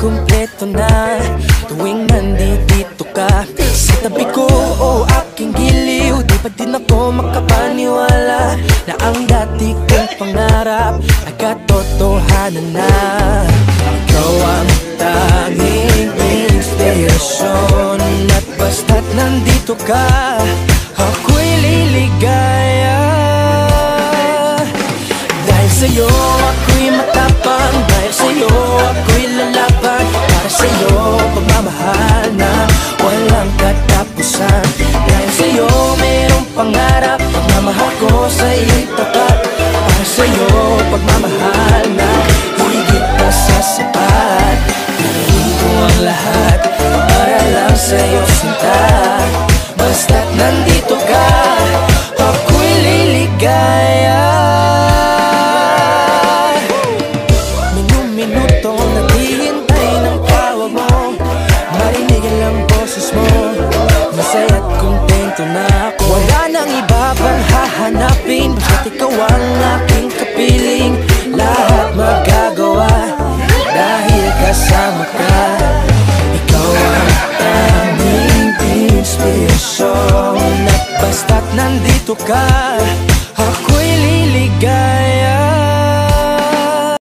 kumpleto na tuwing nandito ka sa tabi ko o aking giliw. Di pa din ako makapaniwala na ang dati kong pangarap ay katotohanan na. Ikaw ang tanging inspirasyon at basta't nandito ka, ako'y liligaya. Dahil sa'yo ako'y matapang, dahil sa'yo ako'y lalaban. Para sa'yo pagmamahal na walang katapusan. Dahil sa'yo mayroong pangarap, pagmamahal ko sa'yo'y tapat. Para sa'yo pagmamahal na higit pa sa sapat. Gagawin ko ang lahat para lang sa'yo sinta. Basta't nandito ka, ako'y liligaya. Minuto naghihintay ng tawag mo, marinig ang boses mo. Masaya't kontento na ako. Wala nang iba pang hahanapin, basta't ikaw ang aking kapiling. Lahat magagawa dahil kasama ka.